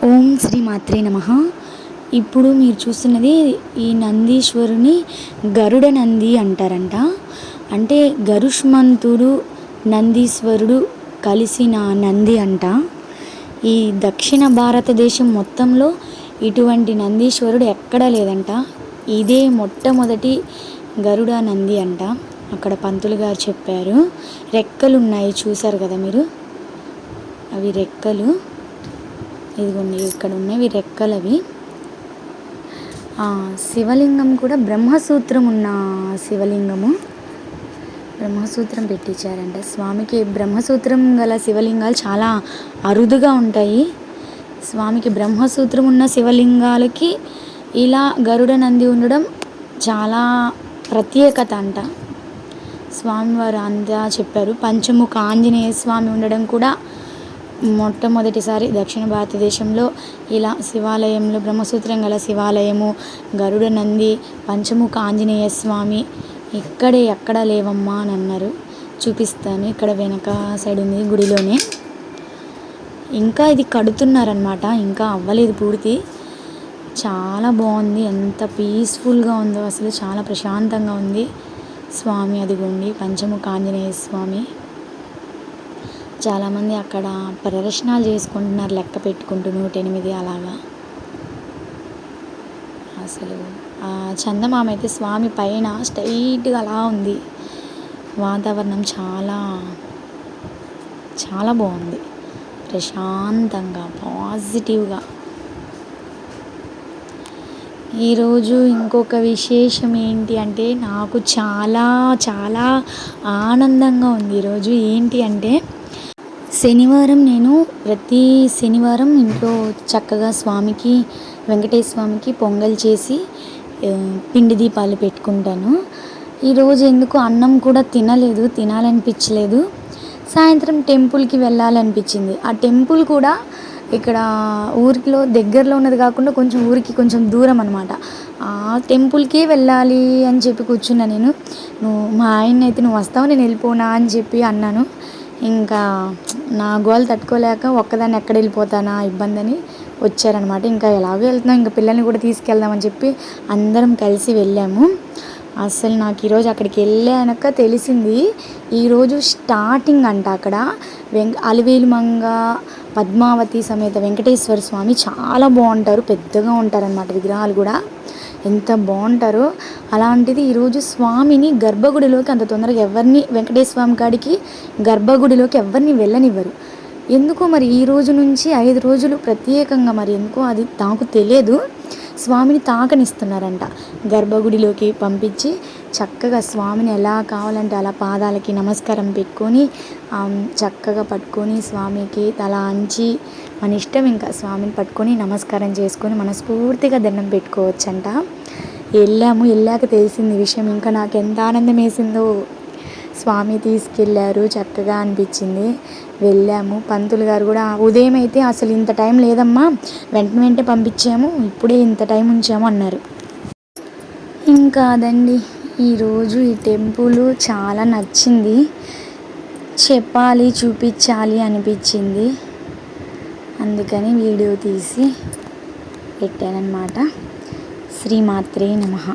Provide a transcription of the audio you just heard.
ఓం శ్రీ మాత్రే నమః. ఇప్పుడు మీరు చూస్తున్నది ఈ నందీశ్వరుని గరుడ నంది అంటారంట. అంటే గరుష్మంతుడు నందీశ్వరుడు కలిసిన నంది అంట. ఈ దక్షిణ భారతదేశం మొత్తంలో ఇటువంటి నందీశ్వరుడు ఎక్కడా లేదంట. ఇదే మొట్టమొదటి గరుడ నంది అంట. అక్కడ పంతులు గారు చెప్పారు. రెక్కలు ఉన్నాయి, చూసారు కదా మీరు, అవి రెక్కలు. ఇదిగోండి ఇక్కడ ఉన్నవి రెక్కలవి. శివలింగం కూడా బ్రహ్మసూత్రం ఉన్న శివలింగము. బ్రహ్మసూత్రం పెట్టించారంట స్వామికి. బ్రహ్మసూత్రం గల శివలింగాలు చాలా అరుదుగా ఉంటాయి. స్వామికి బ్రహ్మసూత్రం ఉన్న శివలింగాలకి ఇలా గరుడ నంది ఉండడం చాలా ప్రత్యేకత అంట. స్వామివారు అంతా చెప్పారు. పంచముఖ ఆంజనేయ స్వామి ఉండడం కూడా మొట్టమొదటిసారి దక్షిణ భారతదేశంలో ఇలా శివాలయంలో బ్రహ్మసూత్రం గల శివాలయము, గరుడ నంది, పంచముఖ ఆంజనేయ స్వామి ఇక్కడే ఎక్కడా లేవమ్మా అని అన్నారు. చూపిస్తాను, ఇక్కడ వెనక సైడ్ ఉంది గుడిలోనే. ఇంకా ఇది కడుతున్నారనమాట, ఇంకా అవ్వలేదు పూర్తి. చాలా బాగుంది, ఎంత పీస్ఫుల్గా ఉందో అసలు, చాలా ప్రశాంతంగా ఉంది. స్వామి అదిగోండి పంచముఖ ఆంజనేయ స్వామి. చాలామంది అక్కడ ప్రదర్శనలు చేసుకుంటున్నారు, లెక్క పెట్టుకుంటూ 108 అలాగా. అసలు ఆ చందమామ అయితే స్వామి పైన స్ట్రైట్గా అలా ఉంది. వాతావరణం చాలా చాలా బాగుంది, ప్రశాంతంగా పాజిటివ్గా. ఈరోజు ఇంకొక విశేషం ఏంటి అంటే, నాకు చాలా చాలా ఆనందంగా ఉంది ఈరోజు. ఏంటి అంటే, శనివారం నేను ప్రతి శనివారం ఇంట్లో చక్కగా స్వామికి, వెంకటేశ్వర స్వామికి పొంగల్ చేసి పిండి దీపాలు పెట్టుకుంటాను. ఈరోజు ఎందుకు అన్నం కూడా తినాలనిపించలేదు. సాయంత్రం టెంపుల్కి వెళ్ళాలనిపించింది. ఆ టెంపుల్ కూడా ఇక్కడ ఊరిలో దగ్గరలో ఉన్నది కాకుండా ఊరికి కొంచెం దూరం అనమాట. ఆ టెంపుల్కే వెళ్ళాలి అని చెప్పి కూర్చున్నా నేను. మా ఆయన అయితే నువ్వు వస్తావు, నేను వెళ్ళిపోనా అని చెప్పి అన్నాను. ఇంకా నా గోల్ తట్టుకోలేక ఒక్కదాన్ని ఎక్కడ వెళ్ళిపోతానా ఇబ్బంది అని వచ్చారనమాట. ఇంకా ఎలాగో వెళ్తున్నాం, ఇంకా పిల్లల్ని కూడా తీసుకెళ్దామని చెప్పి అందరం కలిసి వెళ్ళాము. అసలు నాకు ఈరోజు అక్కడికి వెళ్ళాక తెలిసింది, ఈరోజు స్టార్టింగ్ అంట. అక్కడ అలివేలు మంగ, పద్మావతి సమేత వెంకటేశ్వర స్వామి చాలా బాగుంటారు, పెద్దగా ఉంటారనమాట విగ్రహాలు కూడా, ఎంత బాగుంటారో. అలాంటిది ఈరోజు స్వామిని గర్భగుడిలోకి అంత తొందరగా ఎవరిని, వెంకటేశ్వర స్వామి కాడికి గర్భగుడిలోకి ఎవరిని వెళ్ళనివ్వరు. ఎందుకో మరి ఈ రోజు నుంచి 5 రోజులు ప్రత్యేకంగా, మరి ఎందుకో అది నాకు తెలియదు, స్వామిని తాకనిస్తున్నారంట. గర్భగుడిలోకి పంపించి చక్కగా స్వామిని ఎలా కావాలంటే అలా పాదాలకి నమస్కారం పెట్టుకొని చక్కగా పట్టుకొని స్వామికి తల అంచి మన ఇష్టం ఇంకా స్వామిని పట్టుకొని నమస్కారం చేసుకొని మనస్ఫూర్తిగా దండం పెట్టుకోవచ్చంట. వెళ్ళాక తెలిసింది విషయం. ఇంకా నాకు ఎంత ఆనందం వేసిందో. స్వామి తీసుకెళ్ళారు, చక్కగా అనిపించింది. వెళ్ళాము. పంతులు గారు కూడా ఉదయం అయితే అసలు ఇంత టైం లేదమ్మా, వెంటనే పంపించాము, ఇప్పుడే ఇంత టైం ఉంచాము అన్నారు. ఇంకా అదండి ఈరోజు ఈ టెంపుల్ చాలా నచ్చింది, చెప్పాలి చూపించాలి అనిపించింది. అందుకని వీడియో తీసి పెట్టానన్నమాట. శ్రీమాత్రే నమః.